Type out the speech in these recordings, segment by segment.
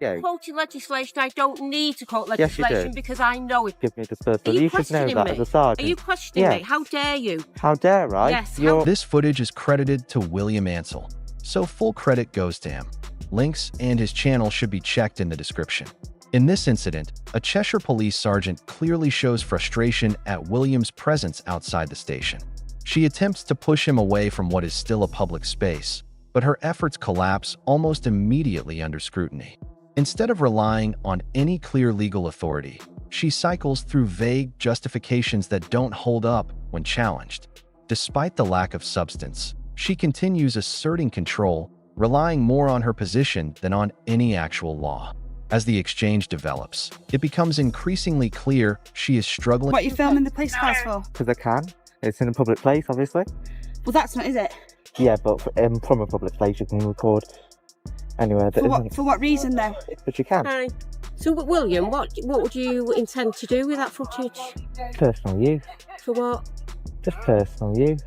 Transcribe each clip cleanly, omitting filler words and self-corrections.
Yeah. Quoting legislation, I don't need to quote Yes, you legislation do. because I know it. Give me the first Are one. you You should know questioning that me? as a sergeant. Are you questioning me? Yes. How dare you? How dare I? Yes, You're... This footage is credited to William Ansell, so full credit goes to him. Links and his channel should be checked in the description. In this incident, a Cheshire police sergeant clearly shows frustration at William's presence outside the station. She attempts to push him away from what is still a public space, but her efforts collapse almost immediately under scrutiny. Instead of relying on any clear legal authority, she cycles through vague justifications that don't hold up when challenged. Despite the lack of substance, she continues asserting control, relying more on her position than on any actual law. As the exchange develops, it becomes increasingly clear she is struggling. What are you filming the police cars for? Because I can. It's in a public place, obviously. Well, that's not, is it? Yeah, but from a public place you can record anywhere that isn't. For what reason, though? But you can. Hi. So, William, what would you intend to do with that footage? Personal use. For what? Just personal use.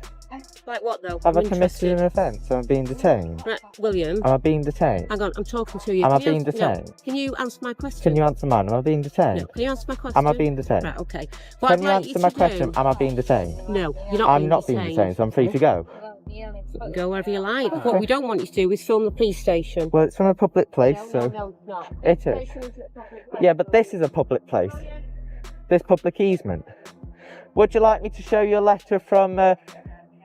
Like what, though? Have I I'm committed interested. an offence? Am I being detained? Right, William. Am I being detained? Hang on, I'm talking to you. Am I Can you being detained? No. Can you answer my question? Can you answer mine? Am I being detained? No. Can you answer my question? Am I being detained? Right, okay. What Can I'd you like answer my to question? do- Am I being detained? No, you're not. I'm not being detained, so I'm free to go. You can go wherever you like. What we don't want you to do is film the police station. Well, it's from a public place, so No, it's not. it is. Yeah, but this is a public place. This public easement. Would you like me to show you a letter from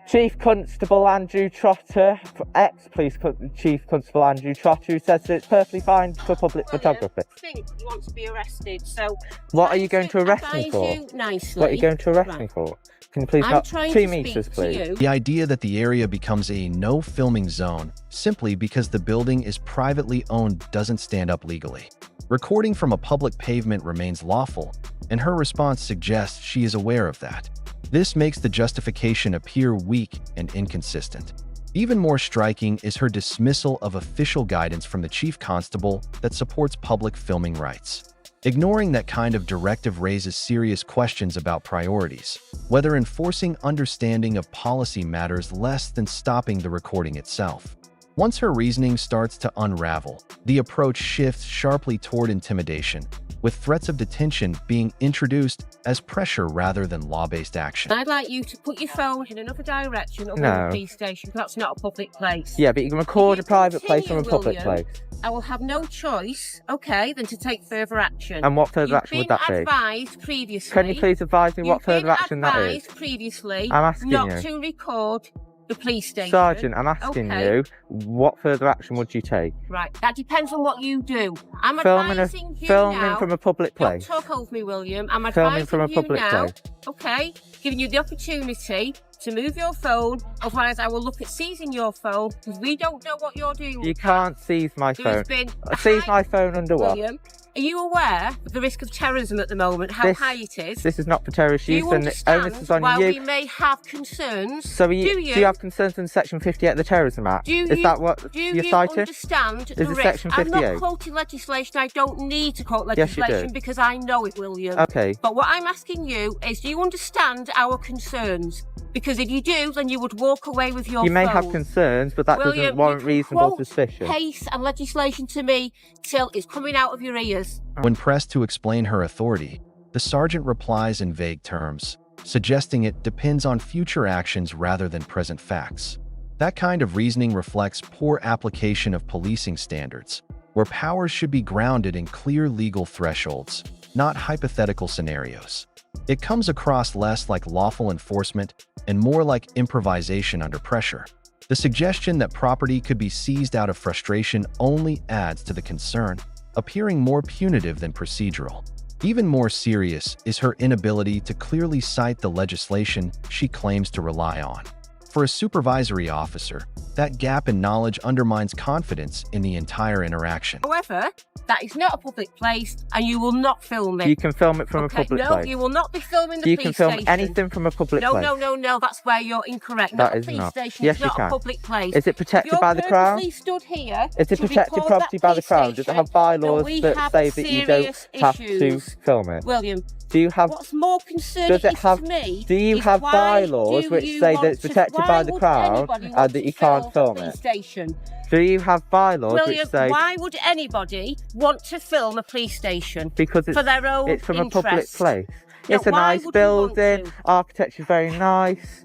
Chief Constable Andrew Trotter, ex-police Chief Constable Andrew Trotter, who says that it's perfectly fine for public photography? I think you want to be arrested, so... What are you going to arrest me advise for? you nicely. What are you going to arrest Right. me for? Can you please I'm not trying 2 to meters, speak please? to you. The idea that the area becomes a no filming zone simply because the building is privately owned doesn't stand up legally. Recording from a public pavement remains lawful, and her response suggests she is aware of that. This makes the justification appear weak and inconsistent. Even more striking is her dismissal of official guidance from the chief constable that supports public filming rights. Ignoring that kind of directive raises serious questions about priorities, whether enforcing understanding of policy matters less than stopping the recording itself. Once her reasoning starts to unravel, the approach shifts sharply toward intimidation, with threats of detention being introduced as pressure rather than law-based action. I'd like you to put your phone in another direction other No. than the police station, because that's not a public place. Yeah, but you can record If a you private place from a continue, public William, place. I will have no choice, okay, than to take further action. And what further You've action would been that be? advised previously. Can you please advise me what You've further been action that is? advised previously I'm asking not you. to record the police station. Sergeant, I'm asking Okay. you, what further action would you take? Right, that depends on what you do. I'm Filming advising you filming now. from a public place. Don't talk over me, William. I'm Filming advising from a you public now, place. okay, giving you the opportunity to move your phone, otherwise I will look at seizing your phone, because we don't know what you're doing. You can't seize my There phone. has been a Seize high- my phone under what? William, are you aware of the risk of terrorism at the moment, how This- high it is? This is not for terrorist Do use, you and the onus understand is on while you. we may have concerns? So do you? do you have concerns in Section 58 of the Terrorism Act? Do Is you, that what do you're you citing? understand the Is it risk? Section I'm 58? not quoting legislation. I don't need to quote Yes, you legislation do. because I know it, William. Okay. But what I'm asking you is, do you understand our concerns? Because if you do, then you would walk away with your You may phone. have concerns, but that William, doesn't warrant you can reasonable quote suspicion. case and legislation to me till it's coming out of your ears. When pressed to explain her authority, the sergeant replies in vague terms, suggesting it depends on future actions rather than present facts. That kind of reasoning reflects poor application of policing standards, where powers should be grounded in clear legal thresholds, not hypothetical scenarios. It comes across less like lawful enforcement and more like improvisation under pressure. The suggestion that property could be seized out of frustration only adds to the concern, appearing more punitive than procedural. Even more serious is her inability to clearly cite the legislation she claims to rely on. For a supervisory officer, that gap in knowledge undermines confidence in the entire interaction. However, that is not a public place and you will not film it. You can film it from a public no, place. you will not be filming the You police can film station. anything from a public No, place. no, that's where you're incorrect. That Not a is police not. station, Yes, it's you not can. a public place. Is it protected You're by the Crown? purposely stood here Is it to protected record property that by the police Crown? Does it station, have bylaws we that have say that you don't serious have to issues. film it? William, Do you have? What's more concerning Does it have? to me Do you is have why bylaws do which you say that want it's to- protected why by the would Crown anybody and want that to you can't a film police it? station? Do you have bylaws William, which say? why would anybody want to film a police station? Because for their own it's from interest. a public place. No, It's a why nice would you want building. to? Architecture's very nice.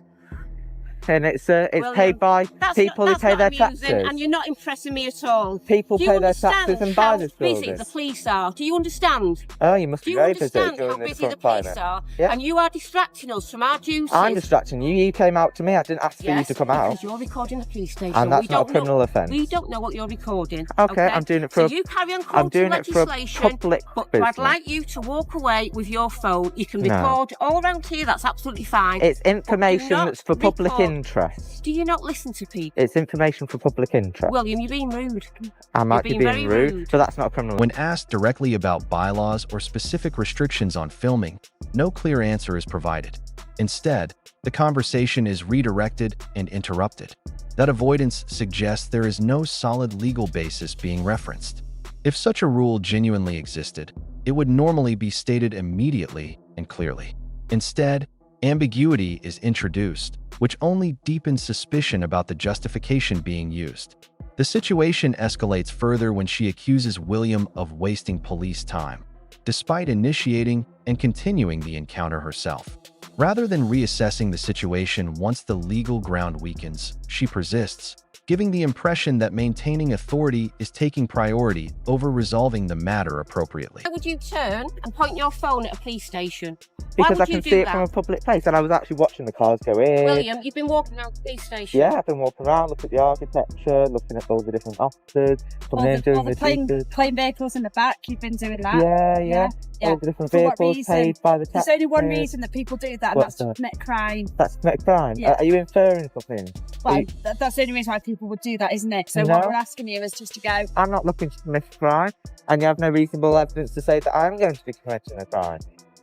And it's William, paid by people who pay their taxes. And you're not impressing me at all. People Do you pay their understand taxes and buy how this busy building. the police are? Do you understand? Oh, you must Do be you very busy understand how during this busy the current police climate. are? Yeah. And you are distracting us from our duties. I'm distracting you. You came out to me. I didn't ask for you Yes, to come out. because you're recording the police station. And that's We not a don't know- criminal offence. We don't know what you're recording. Okay, I'm doing it for So you carry on I'm quoting doing it for a legislation, public but business. I'd like you to walk away with your phone. You can No. record all around here. That's absolutely fine. It's information not that's for public record. interest. Do you not listen to people? It's information for public interest. William, you're being rude. I might be being being very rude, rude. but that's not a criminal. When asked directly about bylaws or specific restrictions on filming, no clear answer is provided. Instead, the conversation is redirected and interrupted. That avoidance suggests there is no solid legal basis being referenced. If such a rule genuinely existed, it would normally be stated immediately and clearly. Instead, ambiguity is introduced, which only deepens suspicion about the justification being used. The situation escalates further when she accuses William of wasting police time, despite initiating and continuing the encounter herself. Rather than reassessing the situation once the legal ground weakens, she persists, giving the impression that maintaining authority is taking priority over resolving the matter appropriately. Why would you turn and point your phone at a police station? Why Because would I can you do see it that? from a public place, and I was actually watching the cars go in. William, you've been walking around the police station. Yeah, I've been walking around, looking at the architecture, looking at all the different officers, coming in, doing the plain vehicles in the back, you've been doing that. Yeah. All the different For what vehicles reason? paid by the There's taxpayers. only one reason that people do that, and What's that's to that? commit crime. That's commit crime. Yeah. Are you inferring something? Well, that's the only reason why people would do that, isn't it? So No. what we're asking you is just to go, I'm not looking to commit a crime, and you have no reasonable evidence to say that I'm going to be committing a crime.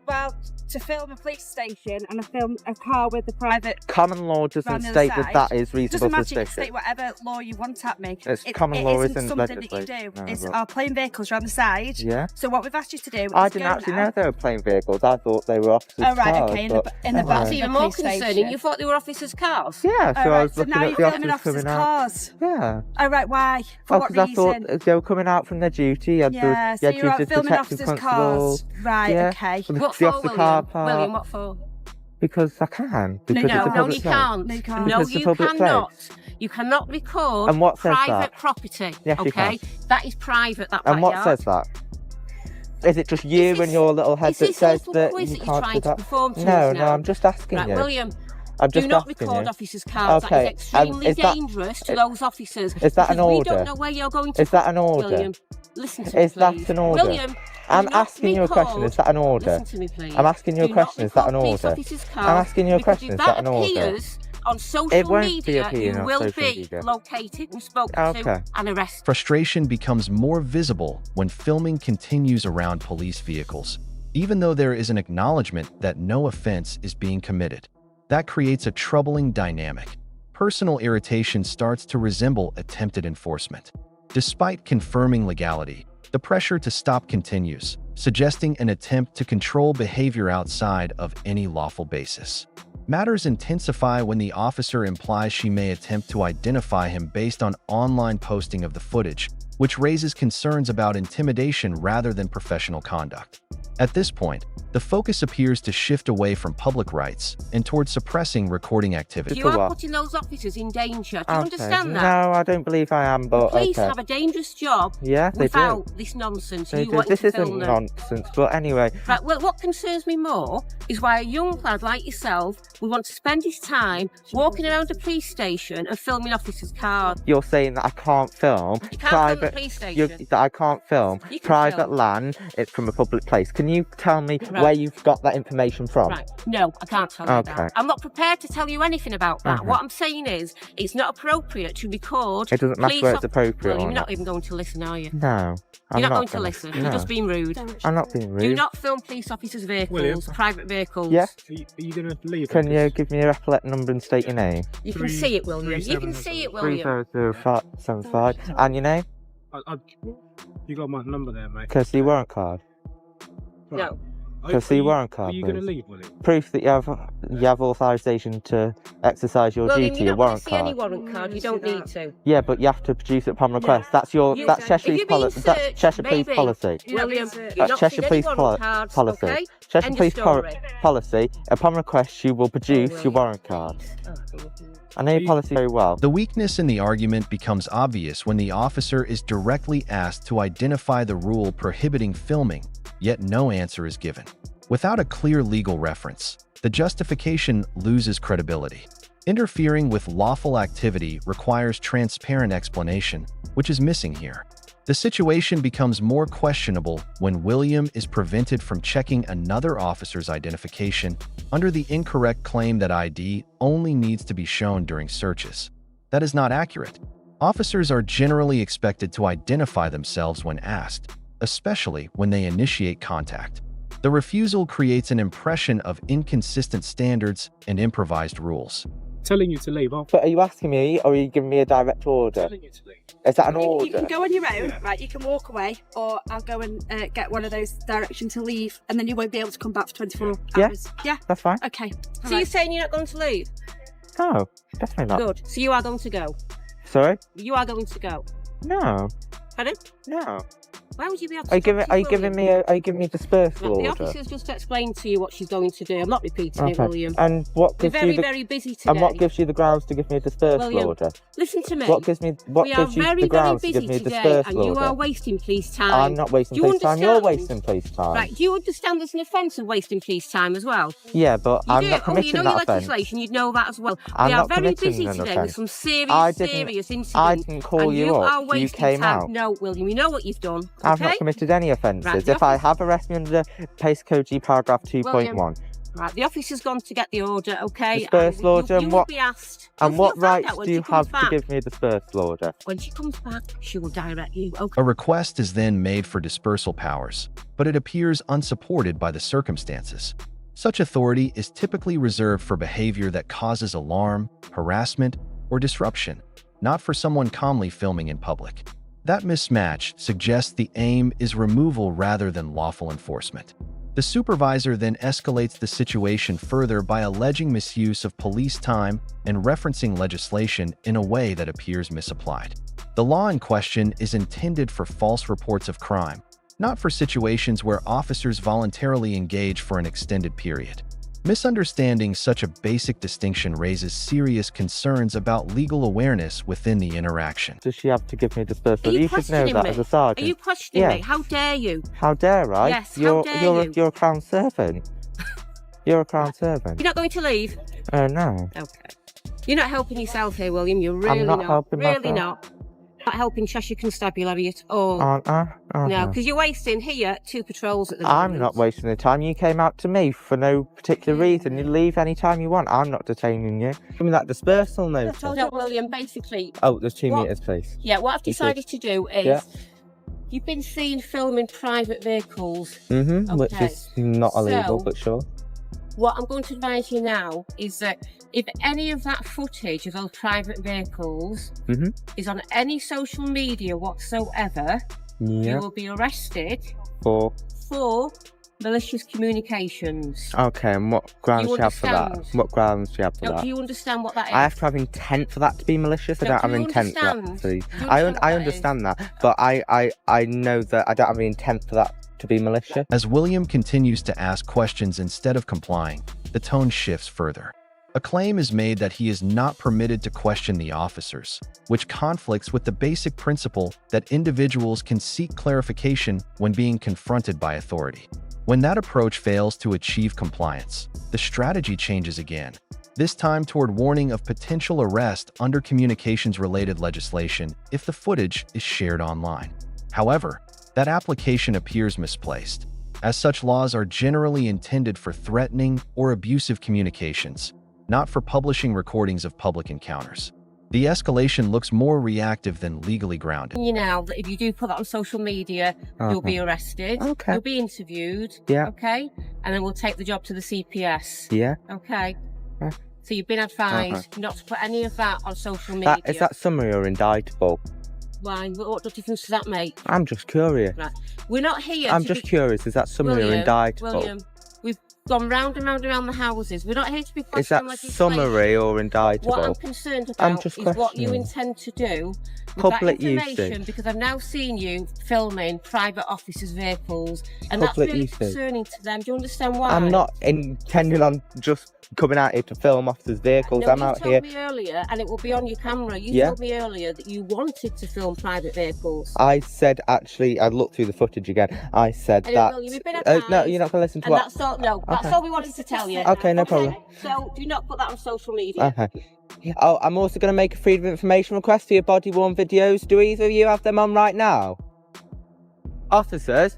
well, to film a police station and film a car with the private... Common law doesn't Round the other state that side. that is reasonable Doesn't matter, you can suspicion. state whatever law you want at me. It's common law, isn't isn't something that you legislation. do. No, It's but- our plain vehicles around the side. Yeah. So what we've asked you to do is I didn't go actually now. know they were plain vehicles. I thought they were officers' Oh, right, cars. okay, in the but back anyway. That's of even the more police concerning. station. You thought they were officers' cars? Yeah, so Oh, I right, was so looking now at you're the filming officers officers' coming out. cars. Yeah. Oh, right, why? For what Because I reason? thought they were coming out from their duty. You had Yeah, the, so you had you're out duty filming detective officers' constables. cars. Right, Yeah. okay. The What officer for, car William? park. William, what for? Because I can. Because No, it's a No, public you place. can't. No, you can't. No, Because it's a you public cannot. place. You cannot record And what says private that? property. Yes, you okay? That is private, that And what backyard. says that? Is it just you Is and this- your little head is that this says little that quiz you that you're can't trying do to that? perform to No, us no, now? I'm just asking Right, you. William, I'm do just not asking record you. officers' cars. Okay, That is extremely is that- dangerous to those officers. is that an because order? We don't know where you're going to. Is that an order? William, listen to me, Is that please. an order? William, I'm do not asking you a question. Is that an order? Listen to me, please. I'm asking you a Do question. not Is that an record police order? officers' cars, I'm asking you a because question. if Is that an order? appears on social It won't be media, appearing you on will social be media. located and spoken Okay. to and arrested. Frustration becomes more visible when filming continues around police vehicles, even though there is an acknowledgement that no offense is being committed. That creates a troubling dynamic. Personal irritation starts to resemble attempted enforcement. Despite confirming legality, the pressure to stop continues, suggesting an attempt to control behavior outside of any lawful basis. Matters intensify when the officer implies she may attempt to identify him based on online posting of the footage, which raises concerns about intimidation rather than professional conduct. At this point, the focus appears to shift away from public rights and towards suppressing recording activity. You For are what? putting those officers in danger. Do you Okay. understand that? No, I don't believe I am, but Police okay. have a dangerous job Yeah, they without do. this nonsense. They You do. want This to isn't film them. nonsense, but anyway. Right, well, what concerns me more is why a young lad like yourself would want to spend his time walking around a police station and filming officers' cars. You're saying that I can't film You can't film private. the police station. That I can't film You can private film. land. It's from a public place. Can you tell me Right. where you've got that information from? Right, no, I can't tell you Okay. that. I'm not prepared to tell you anything about that. Uh-huh. What I'm saying is, it's not appropriate to record. It doesn't matter police where it's off- appropriate Well, or you're not not. even going to listen, are you? No, I'm You're not going to gonna- listen. No. You're just being rude. I'm not being rude. Do not film police officers' vehicles, William. private vehicles. Yeah. Are you going to leave? Can it? you give me your epaulette number and state your name? You can see it, William. You can see it, William. 300575. And your name? You got my number there, mate. Kirsty warrant card. No. To see warrant card, Are you going to please. leave, William? Proof that you have authorization to exercise your William, duty, you're your not going warrant to see any card. warrant card. You don't need to. Yeah, but you have to produce it upon request. That's Cheshire If you're being policy. That's searched, Cheshire Police maybe. policy. William, That's you're not Cheshire seeing any Police warrant cards, policy. okay? Cheshire End of Police story. policy. Upon request, you will produce your William. warrant card. Oh, I know your policy very well. The weakness in the argument becomes obvious when the officer is directly asked to identify the rule prohibiting filming, yet no answer is given. Without a clear legal reference, the justification loses credibility. Interfering with lawful activity requires transparent explanation, which is missing here. The situation becomes more questionable when William is prevented from checking another officer's identification under the incorrect claim that ID only needs to be shown during searches. That is not accurate. Officers are generally expected to identify themselves when asked, especially when they initiate contact. The refusal creates an impression of inconsistent standards and improvised rules. Telling you to leave, aren't But are you asking me, or are you giving me a direct order? telling you to leave. Is that an You order? can go on your own, right? You can walk away, or I'll go and get one of those direction to leave, and then you won't be able to come back for 24 Yeah. hours. Yeah. That's fine. Okay. So you're saying you're not going to leave? No, definitely not. Good. So you are going to go. Sorry? You are going to go. No. Pardon? No. Why would you be able to Are you stop giving me a dispersal The order? officer's just explained to you what she's going to do. I'm not repeating it, Okay. William. And what We're gives you very, the very busy today. and what gives you the grounds to give me a dispersal William, order? Listen to me. What gives you we are the very, very grounds to busy give me a today, dispersal and you order? are wasting police time. I'm not wasting Do you police time. You're understand? wasting police time. Right, do you understand there's an offence of wasting police time as well? Yeah, but You I'm do. not You committing know that your offence. legislation, you'd know that as well. I'm we are not very committing busy an today offence. with some serious, I didn't- serious incidents. I didn't call and you are up. You wasting came time. out. No, William, you know what you've done. I've okay? not committed any offences. Right, the If I have arrested me under Pace Code G paragraph 2.1. Right, the officer's gone to get the order, okay? Dispersal order, you and will what- be asked. And You'll what find rights out when do she you comes have back. to give me a dispersal order? When she comes back, she will direct you, okay? A request is then made for dispersal powers, but it appears unsupported by the circumstances. Such authority is typically reserved for behavior that causes alarm, harassment, or disruption, not for someone calmly filming in public. That mismatch suggests the aim is removal rather than lawful enforcement. The supervisor then escalates the situation further by alleging misuse of police time and referencing legislation in a way that appears misapplied. The law in question is intended for false reports of crime, not for situations where officers voluntarily engage for an extended period. Misunderstanding such a basic distinction raises serious concerns about legal awareness within the interaction. Does she have to give me a dispersal? Are you should know questioning that me? as a sergeant. Are you questioning Yeah. me? How dare you? How dare I? Yes, how you're, dare you're, you? You're a crown servant. You're a crown servant. You're not going to leave? No. Okay. You're not helping yourself here, William. You're really not helping Really myself. not. Not helping Cheshire Constabulary at all. Aren't I? No, because you're wasting here 2 patrols at the I'm moment. not wasting the time. You came out to me for no particular reason. You leave any time you want. I'm not detaining you. Give me that dispersal notice. No, William, basically, Oh, there's 2 What? metres, please. yeah, what I've decided to do is Yeah. you've been seen filming private vehicles. Which Okay. is not illegal, So- but sure. What I'm going to advise you now is that if any of that footage of those private vehicles Mhm. is on any social media whatsoever, you Yeah. will be arrested For. for malicious communications. Okay, and what grounds do you have for that? understand? What grounds do you have for Now, that? do you understand what that is? I have to have intent for that to be malicious. I No, don't have do you intent for that. understand? To be. Do you understand what I that understand that, but I know that I don't have the intent for that to be malicious. As William continues to ask questions instead of complying, the tone shifts further. A claim is made that he is not permitted to question the officers, which conflicts with the basic principle that individuals can seek clarification when being confronted by authority. When that approach fails to achieve compliance, the strategy changes again, this time toward warning of potential arrest under communications-related legislation if the footage is shared online. However, that application appears misplaced, as such laws are generally intended for threatening or abusive communications, not for publishing recordings of public encounters. The escalation looks more reactive than legally grounded. You know that if you do put that on social media, you'll be arrested. Okay. You'll be interviewed. Yeah. Okay. And then we'll take the job to the CPS. Yeah. Okay. Yeah. So you've been advised not to put any of that on social media. That, is that summary or indictable? Why? What difference does that make? I'm just curious. Right. We're not here. I'm to just be... curious. Is that summary or William, indictable? William, gone round and round around the houses. We're not here to be Is that questioning legislation. summary or What I'm indictable? concerned I'm about just is what you questioning. intend to do with Public that information, usage. because I've now seen you filming private officers' vehicles, and that's Public really usage. concerning to them. Do you understand why? I'm not intending on just coming out here to film officers' vehicles. No, I'm you out told here. me earlier, and it will be on your camera. You Yeah. told me earlier that you wanted to film private vehicles. I said, actually, I looked through the footage again. I said Anyway, that. Will, you've been No, advised, you're not going to listen to and what. that's all. No, that's Okay. all we wanted to tell you. Okay, no problem. So do not put that on social media. Okay. Oh, I'm also going to make a freedom of information request for your body-worn videos. Do either of you have them on right now? Officers?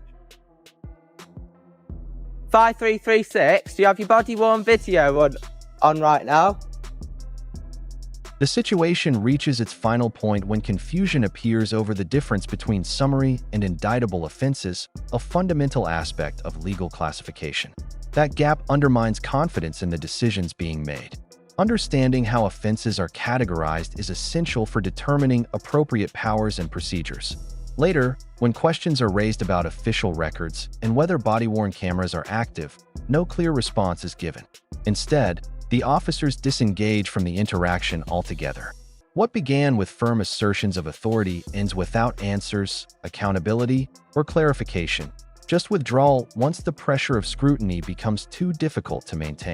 5336, do you have your body-worn video on right now? The situation reaches its final point when confusion appears over the difference between summary and indictable offenses, a fundamental aspect of legal classification. That gap undermines confidence in the decisions being made. Understanding how offenses are categorized is essential for determining appropriate powers and procedures. Later, when questions are raised about official records and whether body-worn cameras are active, no clear response is given. Instead, the officers disengage from the interaction altogether. What began with firm assertions of authority ends without answers, accountability, or clarification. Just withdrawal once the pressure of scrutiny becomes too difficult to maintain.